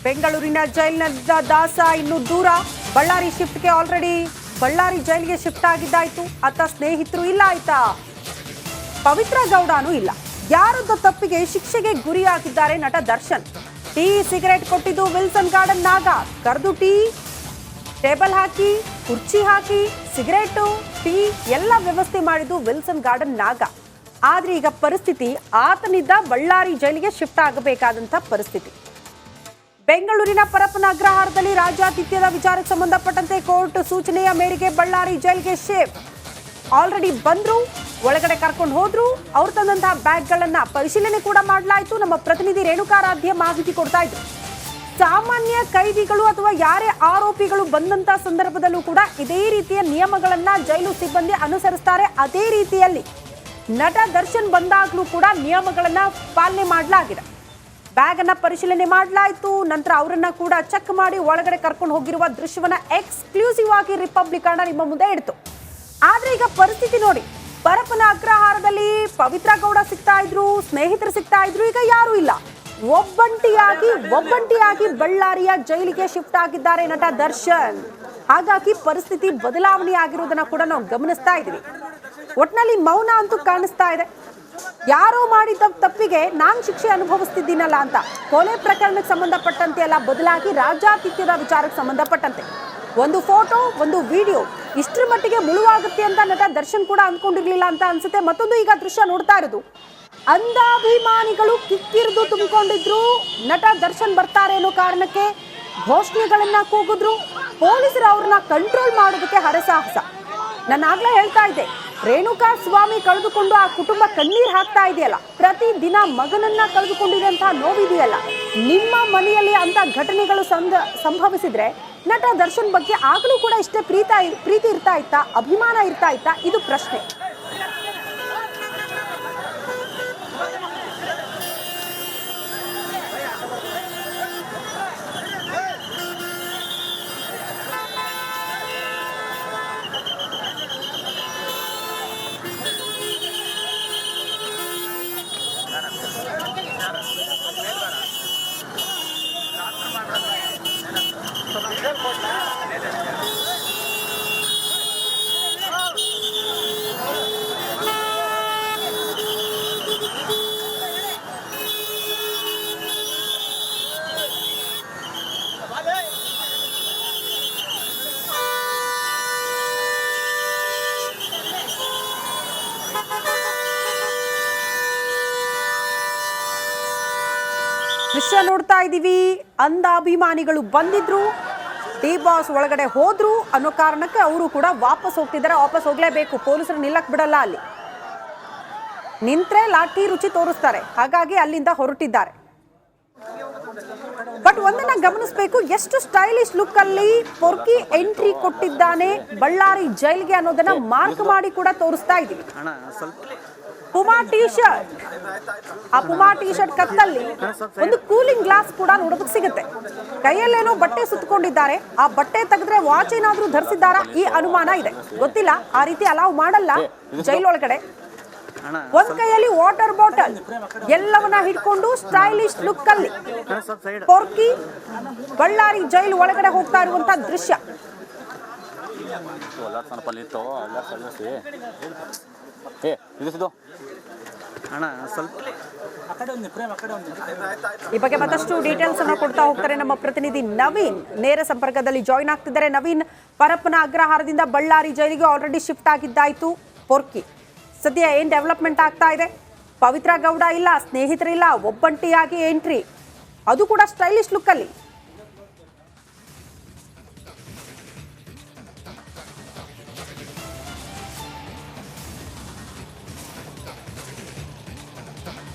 ಬೆಂಗಳೂರಿನ ಜೈಲಿನ ದಾಸ ಇನ್ನು ದೂರ. ಬಳ್ಳಾರಿ ಶಿಫ್ಟ್ಗೆ ಆಲ್ರೆಡಿ ಬಳ್ಳಾರಿ ಜೈಲಿಗೆ ಶಿಫ್ಟ್ ಆಗಿದ್ದಾಯ್ತು. ಆತ ಸ್ನೇಹಿತರು ಇಲ್ಲ ಆಯ್ತಾ, ಪವಿತ್ರ ಗೌಡನೂ ಇಲ್ಲ. ಯಾರದ್ದು ತಪ್ಪಿಗೆ ಶಿಕ್ಷೆಗೆ ಗುರಿಯಾಗಿದ್ದಾರೆ ನಟ ದರ್ಶನ್. ಟೀ ಸಿಗರೆಟ್ ಕೊಟ್ಟಿದ್ದು ವಿಲ್ಸನ್ ಗಾರ್ಡನ್ ನಾಗ. ಕರೆದು ಟೀ ಟೇಬಲ್ ಹಾಕಿ, ಕುರ್ಚಿ ಹಾಕಿ, ಸಿಗರೇಟು ಟೀ ಎಲ್ಲ ವ್ಯವಸ್ಥೆ ಮಾಡಿದ್ದು ವಿಲ್ಸನ್ ಗಾರ್ಡನ್ ನಾಗ. ಆದ್ರೆ ಈಗ ಪರಿಸ್ಥಿತಿ ಆತನಿದ್ದ ಬಳ್ಳಾರಿ ಜೈಲಿಗೆ ಶಿಫ್ಟ್ ಆಗಬೇಕಾದಂತ ಪರಿಸ್ಥಿತಿ. ಬೆಂಗಳೂರಿನ ಪರಪ್ಪನ ಅಗ್ರಹಾರದಲ್ಲಿ ರಾಜ್ಯಾತಿಥ್ಯದ ವಿಚಾರಕ್ಕೆ ಸಂಬಂಧಪಟ್ಟಂತೆ ಕೋರ್ಟ್ ಸೂಚನೆಯ ಮೇರೆಗೆ ಬಳ್ಳಾರಿ ಜೈಲಿಗೆ ಶಿಫ್ಟ್. ಆಲ್ರೆಡಿ ಬಂದ್ರು, ಒಳಗಡೆ ಕರ್ಕೊಂಡು ಹೋದ್ರು. ಅವ್ರು ತಂದಂತಹ ಬ್ಯಾಗ್ಗಳನ್ನ ಪರಿಶೀಲನೆ ಕೂಡ ಮಾಡಲಾಯಿತು. ನಮ್ಮ ಪ್ರತಿನಿಧಿ ರೇಣುಕಾರಾಧ್ಯ ಮಾಹಿತಿ ಕೊಡ್ತಾ ಇದ್ರು. ಸಾಮಾನ್ಯ ಕೈದಿಗಳು ಅಥವಾ ಯಾರೇ ಆರೋಪಿಗಳು ಬಂದಂತ ಸಂದರ್ಭದಲ್ಲೂ ಕೂಡ ಇದೇ ರೀತಿಯ ನಿಯಮಗಳನ್ನ ಜೈಲು ಸಿಬ್ಬಂದಿ ಅನುಸರಿಸ್ತಾರೆ. ಅದೇ ರೀತಿಯಲ್ಲಿ ನಟ ದರ್ಶನ್ ಬಂದಾಗ್ಲೂ ಕೂಡ ನಿಯಮಗಳನ್ನ ಪಾಲನೆ ಮಾಡಲಾಗಿದೆ. ಬ್ಯಾಗ್ ಅನ್ನ ಪರಿಶೀಲನೆ ಮಾಡಲಾಯಿತು. ನಂತರ ಅವರನ್ನ ಕೂಡ ಚೆಕ್ ಮಾಡಿ ಒಳಗಡೆ ಕರ್ಕೊಂಡು ಹೋಗಿರುವ ದೃಶ್ಯವನ್ನ ಎಕ್ಸ್ಕ್ಲೂಸಿವ್ ಆಗಿ ರಿಪಬ್ಲಿಕ್ ಕನ್ನಡ ನಿಮ್ಮ ಮುಂದೆ ಇಡ್ತು. ಆದ್ರೆ ಈಗ ಪರಿಸ್ಥಿತಿ ನೋಡಿ, ಪರಪ್ಪನ ಅಗ್ರಹಾರದಲ್ಲಿ ಪವಿತ್ರ ಗೌಡ ಸಿಗ್ತಾ ಇದ್ರು, ಸ್ನೇಹಿತರು ಸಿಗ್ತಾ ಇದ್ರು. ಈಗ ಯಾರು ಇಲ್ಲ. ಒಬ್ಬಂಟಿಯಾಗಿ ಬಳ್ಳಾರಿಯ ಜೈಲಿಗೆ ಶಿಫ್ಟ್ ಆಗಿದ್ದಾರೆ ನಟ ದರ್ಶನ್. ಹಾಗಾಗಿ ಪರಿಸ್ಥಿತಿ ಬದಲಾವಣೆ ಆಗಿರುವುದನ್ನ ಕೂಡ ನಾವು ಗಮನಿಸ್ತಾ ಇದ್ದೀವಿ. ಒಟ್ನಲ್ಲಿ ಮೌನ ಅಂತೂ ಕಾಣಿಸ್ತಾ ಇದೆ. ಯಾರೋ ಮಾಡಿದ ತಪ್ಪಿಗೆ ನಾನ್ ಶಿಕ್ಷೆ ಅನುಭವಿಸ್ತಿದ್ದೀನಲ್ಲ ಅಂತ. ಕೊಲೆ ಪ್ರಕರಣಕ್ಕೆ ಸಂಬಂಧಪಟ್ಟಂತೆ ಅಲ್ಲ, ಬದಲಾಗಿ ರಾಜ್ಯಾತಿಥ್ಯದ ವಿಚಾರಕ್ಕೆ ಸಂಬಂಧಪಟ್ಟಂತೆ ಒಂದು ಫೋಟೋ, ಒಂದು ವಿಡಿಯೋ ಇಷ್ಟರ ಮಟ್ಟಿಗೆ ಮುಳುವಾಗುತ್ತೆ ಅಂತ ನಟ ದರ್ಶನ್ ಕೂಡ ಅಂದ್ಕೊಂಡಿರ್ಲಿಲ್ಲ ಅಂತ ಅನ್ಸುತ್ತೆ. ಮತ್ತೊಂದು ಈಗ ದೃಶ್ಯ ನೋಡ್ತಾ ಇರೋದು, ಅಂಧಾಭಿಮಾನಿಗಳು ಕಿಕ್ಕಿರಿದು ತುಂಬಿಕೊಂಡಿದ್ರು. ನಟ ದರ್ಶನ್ ಬರ್ತಾರೆ ಅನ್ನೋ ಕಾರಣಕ್ಕೆ ಘೋಷಣೆಗಳನ್ನ ಕೂಗಿದ್ರು. ಪೊಲೀಸರು ಅವ್ರನ್ನ ಕಂಟ್ರೋಲ್ ಮಾಡೋದಕ್ಕೆ ಹರಸಾಹಸ. ನಾನು ಆಗ್ಲೇ ಹೇಳ್ತಾ ಇದ್ದೆ, ರೇಣುಕಾ ಸ್ವಾಮಿ ಕಳೆದುಕೊಂಡು ಆ ಕುಟುಂಬ ಕಣ್ಣೀರ್ ಹಾಕ್ತಾ ಇದೆಯಲ್ಲ, ಪ್ರತಿ ದಿನ ಮಗನನ್ನ ಕಳೆದುಕೊಂಡಿರುವಂತಹ ನೋವಿದೆಯಲ್ಲ, ನಿಮ್ಮ ಮನೆಯಲ್ಲಿ ಅಂತ ಘಟನೆಗಳು ಸಂಭವಿಸಿದ್ರೆ ನಟ ದರ್ಶನ್ ಬಗ್ಗೆ ಆಗಲೂ ಕೂಡ ಇಷ್ಟೇ ಪ್ರೀತಿ ಇರ್ತಾ ಇತ್ತಾ, ಅಭಿಮಾನ ಇರ್ತಾ ಇತ್ತಾ? ಇದು ಪ್ರಶ್ನೆ. ದೃಶ್ಯ ನೋಡ್ತಾ ಇದ್ದೀವಿ. ಅಂಧ ಅಭಿಮಾನಿಗಳು ಬಂದಿದ್ರು, ಡಿ ಬಾಸ್ ಒಳಗಡೆ ಹೋದ್ರು ಅನ್ನೋ ಕಾರಣಕ್ಕೆ ಅವರು ಕೂಡ ವಾಪಸ್ ಹೋಗ್ತಿದ್ದಾರೆ. ವಾಪಸ್ ಹೋಗ್ಲೇಬೇಕು, ಪೊಲೀಸರು ನಿಲ್ಲಕ್ ಬಿಡಲ್ಲ. ಅಲ್ಲಿ ನಿಂತ್ರೆ ಲಾಠಿ ರುಚಿ ತೋರಿಸ್ತಾರೆ. ಹಾಗಾಗಿ ಅಲ್ಲಿಂದ ಹೊರಟಿದ್ದಾರೆ. ಬಟ್ ಒಂದನ್ನ ಗಮನಿಸಬೇಕು, ಎಷ್ಟು ಸ್ಟೈಲಿಶ್ ಲುಕ್ ಅಲ್ಲಿ ಪೊರ್ಕಿ ಎಂಟ್ರಿ ಕೊಟ್ಟಿದ್ದಾನೆ ಬಳ್ಳಾರಿ ಜೈಲ್ಗೆ ಅನ್ನೋದನ್ನ ಮಾರ್ಕ್ ಮಾಡಿ ಕೂಡ ತೋರಿಸ್ತಾ ಇದ್ದೀವಿ. ಪುಮಾ ಟಿ ಶರ್ಟ್, ಆ ಪುಮಾ ಟಿ ಶರ್ಟ್ ಕತ್ತಲ್ಲಿ ಒಂದು ಕೂಲಿಂಗ್ ಗ್ಲಾಸ್ ಕೂಡ ನೋಡೋದಕ್ಕೆ ಸಿಗುತ್ತೆ. ಕೈಯಲ್ಲೇನೋ ಬಟ್ಟೆ ಸುತ್ತಕೊಂಡಿದ್ದಾರೆ. ಆ ಬಟ್ಟೆ ತೆಗೆದ್ರೆ ವಾಚ್ ಏನಾದ್ರೂ ಧರಿಸಿದ್ದಾರಾ ಈ ಅನುಮಾನ ಇದೆ. ಗೊತ್ತಿಲ್ಲ, ಆ ರೀತಿ ಅಲೌ ಮಾಡಲ್ಲ ಜೈಲೊಳಗಡೆ. ಒಂದ್ ಕೈಯಲ್ಲಿ ವಾಟರ್ ಬಾಟಲ್, ಎಲ್ಲವನ್ನ ಹಿಡ್ಕೊಂಡು ಸ್ಟೈಲಿಶ್ ಲುಕ್ ಅಲ್ಲಿ ಪೊರ್ಕಿ ಬಳ್ಳಾರಿ ಜೈಲು ಒಳಗಡೆ ಹೋಗ್ತಾ ಇರುವಂತ ದೃಶ್ಯ. ಈ ಬಗ್ಗೆ ಮತ್ತಷ್ಟು ಡೀಟೇಲ್ಸ್ ಅನ್ನು ಕೊಡ್ತಾ ಹೋಗ್ತಾರೆ ನಮ್ಮ ಪ್ರತಿನಿಧಿ ನವೀನ್. ನೇರ ಸಂಪರ್ಕದಲ್ಲಿ ಜಾಯಿನ್ ಆಗ್ತಿದ್ದಾರೆ. ನವೀನ್, ಪರಪ್ಪನ ಅಗ್ರಹಾರದಿಂದ ಬಳ್ಳಾರಿ ಜೈಲಿಗೆ ಆಲ್ರೆಡಿ ಶಿಫ್ಟ್ ಆಗಿದ್ದಾಯ್ತು ಪೊರ್ಕಿ. ಸದ್ಯ ಏನ್ ಡೆವಲಪ್ಮೆಂಟ್ ಆಗ್ತಾ ಇದೆ? ಪವಿತ್ರ ಗೌಡ ಇಲ್ಲ, ಸ್ನೇಹಿತರಿಲ್ಲ, ಒಬ್ಬಂಟಿಯಾಗಿ ಎಂಟ್ರಿ, ಅದು ಕೂಡ ಸ್ಟೈಲಿಶ್ ಲುಕ್ ಅಲ್ಲಿ.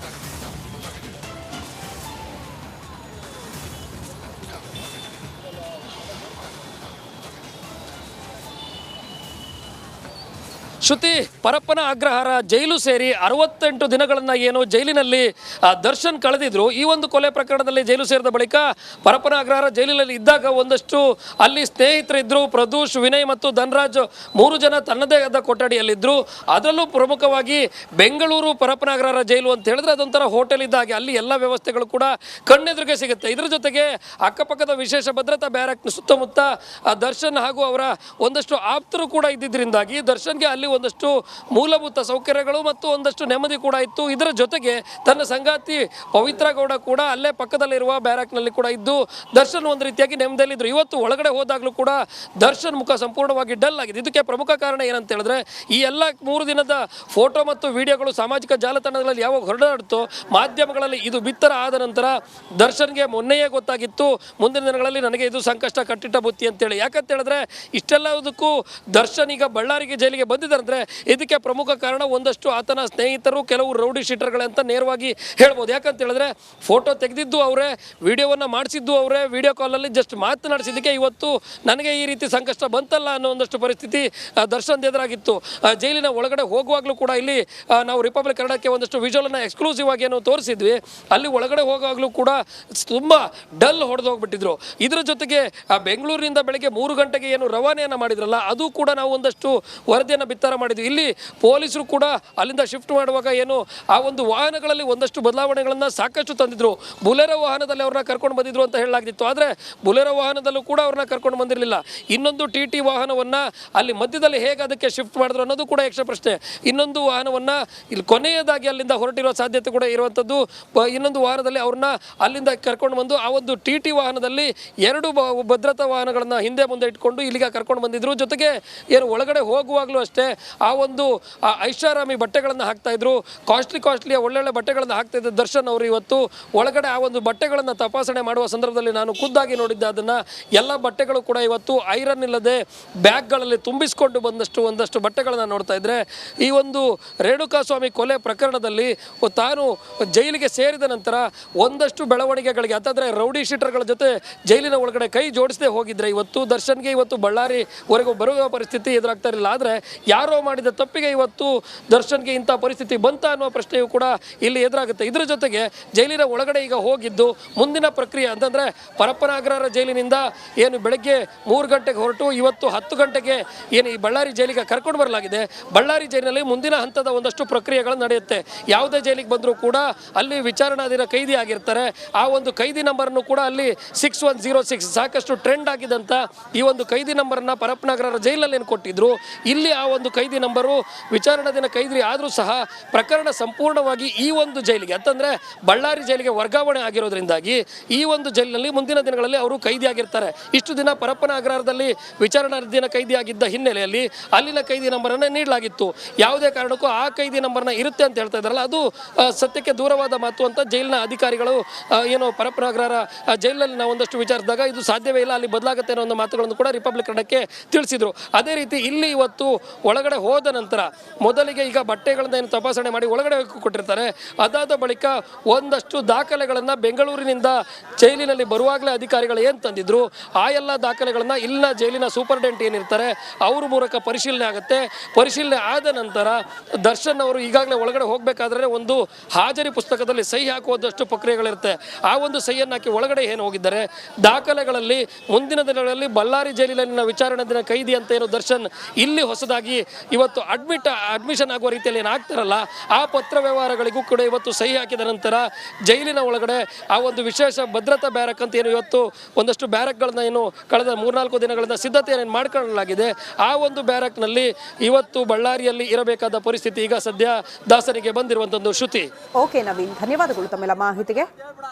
ಶ್ರುತಿ, ಪರಪ್ಪನ ಅಗ್ರಹಾರ ಜೈಲು ಸೇರಿ 68 ದಿನಗಳನ್ನು ಏನು ಜೈಲಿನಲ್ಲಿ ದರ್ಶನ್ ಕಳೆದಿದ್ರು. ಈ ಒಂದು ಕೊಲೆ ಪ್ರಕರಣದಲ್ಲಿ ಜೈಲು ಸೇರಿದ ಬಳಿಕ ಪರಪ್ಪನ ಅಗ್ರಹಾರ ಜೈಲಿನಲ್ಲಿ ಇದ್ದಾಗ ಒಂದಷ್ಟು ಅಲ್ಲಿ ಸ್ನೇಹಿತರಿದ್ರು. ಪ್ರದೂಷ್, ವಿನಯ್ ಮತ್ತು ಧನರಾಜ್ 3 ಜನ ತನ್ನದೇ ಆದ ಕೊಠಡಿಯಲ್ಲಿದ್ದರು. ಅದರಲ್ಲೂ ಪ್ರಮುಖವಾಗಿ ಬೆಂಗಳೂರು ಪರಪ್ಪನ ಅಗ್ರಹಾರ ಜೈಲು ಅಂತ ಹೇಳಿದ್ರೆ ಅದೊಂಥರ ಹೋಟೆಲ್ ಇದ್ದ ಹಾಗೆ, ಅಲ್ಲಿ ಎಲ್ಲ ವ್ಯವಸ್ಥೆಗಳು ಕೂಡ ಕಣ್ಣೆದುರಿಗೆ ಸಿಗುತ್ತೆ. ಇದರ ಜೊತೆಗೆ ಅಕ್ಕಪಕ್ಕದ ವಿಶೇಷ ಭದ್ರತಾ ಬ್ಯಾರಕ್ ಸುತ್ತಮುತ್ತ ದರ್ಶನ್ ಹಾಗೂ ಅವರ ಒಂದಷ್ಟು ಆಪ್ತರು ಕೂಡ ಇದ್ದಿದ್ದರಿಂದಾಗಿ ದರ್ಶನ್ಗೆ ಅಲ್ಲಿ ಒಂದಷ್ಟು ಮೂಲಭೂತ ಸೌಕರ್ಯಗಳು ಮತ್ತು ಒಂದಷ್ಟು ನೆಮ್ಮದಿ ಕೂಡ ಇತ್ತು. ಇದರ ಜೊತೆಗೆ ತನ್ನ ಸಂಗಾತಿ ಪವಿತ್ರ ಗೌಡ ಕೂಡ ಅಲ್ಲೇ ಪಕ್ಕದಲ್ಲಿರುವ ಬ್ಯಾರಕ್ನಲ್ಲಿ ಕೂಡ ಇದ್ದು ದರ್ಶನ್ ಒಂದು ರೀತಿಯಾಗಿ ನೆಮ್ಮದಿಯಲ್ಲಿದ್ದರು. ಇವತ್ತು ಒಳಗಡೆ ಹೋದಾಗಲೂ ಕೂಡ ದರ್ಶನ್ ಮುಖ ಸಂಪೂರ್ಣವಾಗಿ ಡಲ್ ಆಗಿದೆ. ಇದಕ್ಕೆ ಪ್ರಮುಖ ಕಾರಣ ಏನಂತ ಹೇಳಿದ್ರೆ ಈ ಎಲ್ಲ 3 ದಿನದ ಫೋಟೋ ಮತ್ತು ವಿಡಿಯೋಗಳು ಸಾಮಾಜಿಕ ಜಾಲತಾಣಗಳಲ್ಲಿ ಯಾವಾಗ ಹೊರಡಾಡುತ್ತೋ ಮಾಧ್ಯಮಗಳಲ್ಲಿ ಇದು ಬಿತ್ತರ ಆದ ನಂತರ ದರ್ಶನ್ಗೆ ಮೊನ್ನೆಯೇ ಗೊತ್ತಾಗಿತ್ತು ಮುಂದಿನ ದಿನಗಳಲ್ಲಿ ನನಗೆ ಇದು ಸಂಕಷ್ಟ ಕಟ್ಟಿಟ್ಟ ಬುತ್ತಿ ಅಂತೇಳಿ. ಯಾಕಂತ ಹೇಳಿದ್ರೆ ಇಷ್ಟೆಲ್ಲದಕ್ಕೂ ದರ್ಶನ್ ಈಗ ಬಳ್ಳಾರಿಗೆ ಜೈಲಿಗೆ ಬಂದಿದ್ದಾರೆ ಅಂದ್ರೆ ಇದಕ್ಕೆ ಪ್ರಮುಖ ಕಾರಣ ಒಂದಷ್ಟು ಆತನ ಸ್ನೇಹಿತರು, ಕೆಲವು ರೌಡಿ ಶೀಟರ್ಗಳಂತ ನೇರವಾಗಿ ಹೇಳ್ಬೋದು. ಯಾಕಂತ ಹೇಳಿದ್ರೆ ಫೋಟೋ ತೆಗೆದಿದ್ದು ಅವರೇ, ವಿಡಿಯೋವನ್ನು ಮಾಡಿಸಿದ್ದು ಅವರೇ, ವಿಡಿಯೋ ಕಾಲಲ್ಲಿ ಜಸ್ಟ್ ಮಾತನಾಡಿಸಿದ್ದಕ್ಕೆ ಇವತ್ತು ನನಗೆ ಈ ರೀತಿ ಸಂಕಷ್ಟ ಬಂತಲ್ಲ ಅನ್ನೋ ಒಂದಷ್ಟು ಪರಿಸ್ಥಿತಿ ದರ್ಶನ್ ಎದುರಾಗಿತ್ತು. ಜೈಲಿನ ಒಳಗಡೆ ಹೋಗುವಾಗಲೂ ಕೂಡ ಇಲ್ಲಿ ನಾವು ರಿಪಬ್ಲಿಕ್ ಕನ್ನಡಕ್ಕೆ ಒಂದಷ್ಟು ವಿಜುವಲನ್ನು ಎಕ್ಸ್ಕ್ಲೂಸಿವ್ ಆಗಿ ಏನು ತೋರಿಸಿದ್ವಿ. ಅಲ್ಲಿ ಒಳಗಡೆ ಹೋಗುವಾಗಲೂ ಕೂಡ ತುಂಬ ಡಲ್ ಹೊಡೆದು ಹೋಗ್ಬಿಟ್ಟಿದ್ರು. ಇದರ ಜೊತೆಗೆ ಬೆಂಗಳೂರಿನಿಂದ ಬೆಳಗ್ಗೆ 3 ಗಂಟೆಗೆ ಏನು ರವಾನೆಯನ್ನು ಮಾಡಿದ್ರಲ್ಲ ಅದು ಕೂಡ ನಾವು ಒಂದಷ್ಟು ವರದಿಯನ್ನು ಬಿತ್ತರ ಮಾಡಿದ್ವಿ. ಇಲ್ಲಿ ಪೊಲೀಸರು ಕೂಡ ಅಲ್ಲಿಂದ ಶಿಫ್ಟ್ ಮಾಡುವಾಗ ಏನು ಆ ಒಂದು ವಾಹನಗಳಲ್ಲಿ ಒಂದಷ್ಟು ಬದಲಾವಣೆಗಳನ್ನು ಸಾಕಷ್ಟು ತಂದಿದ್ರು. ಬುಲೆರೋ ವಾಹನದಲ್ಲಿ ಅವ್ರನ್ನ ಕರ್ಕೊಂಡು ಬಂದಿದ್ರು ಅಂತ ಹೇಳಲಾಗಿತ್ತು. ಆದರೆ ಬುಲೆರೋ ವಾಹನದಲ್ಲೂ ಕೂಡ ಅವ್ರನ್ನ ಕರ್ಕೊಂಡು ಬಂದಿರಲಿಲ್ಲ. ಇನ್ನೊಂದು TT ವಾಹನವನ್ನು ಅಲ್ಲಿ ಮಧ್ಯದಲ್ಲಿ ಹೇಗೆ ಅದಕ್ಕೆ ಶಿಫ್ಟ್ ಮಾಡಿದ್ರು ಅನ್ನೋದು ಕೂಡ ಯಕ್ಷ ಪ್ರಶ್ನೆ. ಇನ್ನೊಂದು ವಾಹನವನ್ನು ಇಲ್ಲಿ ಕೊನೆಯದಾಗಿ ಅಲ್ಲಿಂದ ಹೊರಟಿರುವ ಸಾಧ್ಯತೆ ಕೂಡ ಇರುವಂಥದ್ದು. ಇನ್ನೊಂದು ವಾಹನದಲ್ಲಿ ಅವ್ರನ್ನ ಅಲ್ಲಿಂದ ಕರ್ಕೊಂಡು ಬಂದು ಆ ಒಂದು TT ವಾಹನದಲ್ಲಿ 2 ಭದ್ರತಾ ವಾಹನಗಳನ್ನು ಹಿಂದೆ ಮುಂದೆ ಇಟ್ಕೊಂಡು ಇಲ್ಲಿಗೆ ಕರ್ಕೊಂಡು ಬಂದಿದ್ರು. ಜೊತೆಗೆ ಏನು ಒಳಗಡೆ ಹೋಗುವಾಗಲೂ ಅಷ್ಟೇ ಆ ಒಂದು ಐಷಾರಾಮಿ ಬಟ್ಟೆಗಳನ್ನು ಹಾಕ್ತಾ ಇದ್ರು, ಕಾಸ್ಟ್ಲಿಯ ಒಳ್ಳೊಳ್ಳೆ ಬಟ್ಟೆಗಳನ್ನು ಹಾಕ್ತಾ ಇದ್ದ ದರ್ಶನ್ ಅವರು ಇವತ್ತು ಒಳಗಡೆ ಆ ಒಂದು ಬಟ್ಟೆಗಳನ್ನು ತಪಾಸಣೆ ಮಾಡುವ ಸಂದರ್ಭದಲ್ಲಿ ನಾನು ಖುದ್ದಾಗಿ ನೋಡಿದ್ದೆ. ಅದನ್ನು ಎಲ್ಲ ಬಟ್ಟೆಗಳು ಕೂಡ ಇವತ್ತು ಐರನ್ ಇಲ್ಲದೆ ಬ್ಯಾಗ್ಗಳಲ್ಲಿ ತುಂಬಿಸಿಕೊಂಡು ಒಂದಷ್ಟು ಬಟ್ಟೆಗಳನ್ನು ನೋಡ್ತಾ ಇದ್ರೆ ಈ ಒಂದು ರೇಣುಕಾಸ್ವಾಮಿ ಕೊಲೆ ಪ್ರಕರಣದಲ್ಲಿ ತಾನು ಜೈಲಿಗೆ ಸೇರಿದ ನಂತರ ಒಂದಷ್ಟು ಬೆಳವಣಿಗೆಗಳಿಗೆ ಅಂತಂದರೆ ರೌಡಿ ಶೀಟರ್ಗಳ ಜೊತೆ ಜೈಲಿನ ಒಳಗಡೆ ಕೈ ಜೋಡಿಸದೆ ಹೋಗಿದ್ರೆ ಇವತ್ತು ದರ್ಶನ್ಗೆ ಇವತ್ತು ಬಳ್ಳಾರಿವರೆಗೂ ಬರುವ ಪರಿಸ್ಥಿತಿ ಎದುರಾಗ್ತಾ ಇರಲಿಲ್ಲ. ಆದರೆ ಯಾರೋ ಮಾಡಿದ ತಪ್ಪಿಗೆ ಇವತ್ತು ದರ್ಶನ್ಗೆ ಇಂಥ ಪರಿಸ್ಥಿತಿ ಬಂತ ಅನ್ನುವ ಪ್ರಶ್ನೆಯೂ ಕೂಡ ಇಲ್ಲಿ ಎದುರಾಗುತ್ತೆ. ಇದರ ಜೊತೆಗೆ ಜೈಲಿನ ಒಳಗಡೆ ಈಗ ಹೋಗಿದ್ದು ಮುಂದಿನ ಪ್ರಕ್ರಿಯೆ ಅಂತಂದರೆ ಪರಪ್ಪನ ಅಗ್ರಹಾರ ಜೈಲಿನಿಂದ ಏನು ಬೆಳಗ್ಗೆ 3 ಗಂಟೆಗೆ ಹೊರಟು ಇವತ್ತು 10 ಗಂಟೆಗೆ ಏನು ಈ ಬಳ್ಳಾರಿ ಜೈಲಿಗೆ ಕರ್ಕೊಂಡು ಬರಲಾಗಿದೆ. ಬಳ್ಳಾರಿ ಜೈಲಿನಲ್ಲಿ ಮುಂದಿನ ಹಂತದ ಒಂದಷ್ಟು ಪ್ರಕ್ರಿಯೆಗಳು ನಡೆಯುತ್ತೆ. ಯಾವುದೇ ಜೈಲಿಗೆ ಬಂದರೂ ಕೂಡ ಅಲ್ಲಿ ವಿಚಾರಣಾಧೀನ ಕೈದಿ ಆಗಿರ್ತಾರೆ. ಆ ಒಂದು ಕೈದಿ ನಂಬರನ್ನು ಕೂಡ ಅಲ್ಲಿ 6106 ಸಾಕಷ್ಟು ಟ್ರೆಂಡ್ ಆಗಿದ್ದಂಥ ಈ ಒಂದು ಕೈದಿ ನಂಬರನ್ನು ಪರಪ್ಪನ ಅಗ್ರಹಾರ ಜೈಲಲ್ಲಿ ಏನು ಕೊಟ್ಟಿದ್ರು, ಇಲ್ಲಿ ಆ ಒಂದು ಕೈದಿ ನಂಬರು ವಿಚಾರಣಾಧೀನ ಕೈದಿ ಆದರೂ ಸಹ ಪ್ರಕರಣ ಸಂಪೂರ್ಣವಾಗಿ ಈ ಒಂದು ಜೈಲಿಗೆ ಅಂತಂದರೆ ಬಳ್ಳಾರಿ ಜೈಲಿಗೆ ವರ್ಗಾವಣೆ ಆಗಿರೋದ್ರಿಂದಾಗಿ ಈ ಒಂದು ಜೈಲಿನಲ್ಲಿ ಮುಂದಿನ ದಿನಗಳಲ್ಲಿ ಅವರು ಕೈದಿ ಆಗಿರ್ತಾರೆ. ಇಷ್ಟು ದಿನ ಪರಪ್ಪನ ಅಗ್ರಹಾರದಲ್ಲಿ ವಿಚಾರಣಾಧೀನ ಕೈದಿ ಆಗಿದ್ದ ಹಿನ್ನೆಲೆಯಲ್ಲಿ ಅಲ್ಲಿನ ಕೈದಿ ನಂಬರನ್ನು ನೀಡಲಾಗಿತ್ತು. ಯಾವುದೇ ಕಾರಣಕ್ಕೂ ಆ ಕೈದಿ ನಂಬರ್ನ ಇರುತ್ತೆ ಅಂತ ಹೇಳ್ತಾ ಇದ್ದಾರಲ್ಲ ಅದು ಸತ್ಯಕ್ಕೆ ದೂರವಾದ ಮಾತು ಅಂತ ಜೈಲಿನ ಅಧಿಕಾರಿಗಳು ಏನು ಪರಪ್ಪನ ಅಗ್ರಹಾರ ಜೈಲಿನಲ್ಲಿ ನಾವು ಒಂದಷ್ಟು ವಿಚಾರಿಸಿದಾಗ ಇದು ಸಾಧ್ಯವೇ ಇಲ್ಲ, ಅಲ್ಲಿ ಬದಲಾಗುತ್ತೆ ಅನ್ನೋ ಒಂದು ಮಾತುಗಳನ್ನು ಕೂಡ ರಿಪಬ್ಲಿಕ್ ಕನ್ನಡಕ್ಕೆ ತಿಳಿಸಿದರು. ಅದೇ ರೀತಿ ಇಲ್ಲಿ ಇವತ್ತು ಒಳಗಡೆ ಹೋದ ನಂತರ ಮೊದಲಿಗೆ ಈಗ ಬಟ್ಟೆಗಳನ್ನ ಏನು ತಪಾಸಣೆ ಮಾಡಿ ಒಳಗಡೆ ಕೊಟ್ಟಿರ್ತಾರೆ. ಅದಾದ ಬಳಿಕ ಒಂದಷ್ಟು ದಾಖಲೆಗಳನ್ನು ಬೆಂಗಳೂರಿನಿಂದ ಜೈಲಿನಲ್ಲಿ ಬರುವಾಗಲೇ ಅಧಿಕಾರಿಗಳು ಏನು ತಂದಿದ್ರು ಆ ಎಲ್ಲ ದಾಖಲೆಗಳನ್ನು ಇಲ್ಲಿನ ಜೈಲಿನ ಸೂಪರ್ಡೆಂಟ್ ಏನಿರ್ತಾರೆ ಅವ್ರ ಮೂಲಕ ಪರಿಶೀಲನೆ ಆಗುತ್ತೆ. ಪರಿಶೀಲನೆ ಆದ ನಂತರ ದರ್ಶನ್ ಅವರು ಈಗಾಗಲೇ ಒಳಗಡೆ ಹೋಗಬೇಕಾದ್ರೆ ಒಂದು ಹಾಜರಿ ಪುಸ್ತಕದಲ್ಲಿ ಸಹಿ ಹಾಕುವುದಷ್ಟು ಪ್ರಕ್ರಿಯೆಗಳಿರುತ್ತೆ. ಆ ಒಂದು ಸಹಿಯನ್ನು ಹಾಕಿ ಒಳಗಡೆ ಏನು ಹೋಗಿದ್ದಾರೆ ದಾಖಲೆಗಳಲ್ಲಿ ಮುಂದಿನ ದಿನಗಳಲ್ಲಿ ಬಳ್ಳಾರಿ ಜೈಲಿನ ವಿಚಾರಣಾಧೀನ ಕೈದಿ ಅಂತ ಏನು ದರ್ಶನ್ ಇಲ್ಲಿ ಹೊಸದಾಗಿ ಇವತ್ತು ಅಡ್ಮಿಷನ್ ಆಗುವ ರೀತಿಯಲ್ಲಿ ಏನು ಆಗ್ತಾರಲ್ಲ ಆ ಪತ್ರ ವ್ಯವಹಾರಗಳಿಗೂ ಕೂಡ ಇವತ್ತು ಸಹಿ ಹಾಕಿದ ನಂತರ ಜೈಲಿನ ಒಳಗಡೆ ಆ ಒಂದು ವಿಶೇಷ ಭದ್ರತಾ ಬ್ಯಾರಕ್ ಅಂತ ಏನು ಇವತ್ತು ಒಂದಷ್ಟು ಬ್ಯಾರಕ್ಗಳನ್ನ ಏನು ಕಳೆದ 3-4 ದಿನಗಳಿಂದ ಸಿದ್ಧತೆಯನ್ನು ಮಾಡಿಕೊಳ್ಳಲಾಗಿದೆ. ಆ ಒಂದು ಬ್ಯಾರಕ್ನಲ್ಲಿ ಇವತ್ತು ಬಳ್ಳಾರಿಯಲ್ಲಿ ಇರಬೇಕಾದ ಪರಿಸ್ಥಿತಿ ಈಗ ಸದ್ಯ ದಾಸರಿಗೆ ಬಂದಿರುವಂಥದ್ದು. ಶ್ರುತಿ. ಓಕೆ ನವೀನ್, ಧನ್ಯವಾದಗಳು ತಮ್ಮೆಲ್ಲ ಮಾಹಿತಿಗೆ.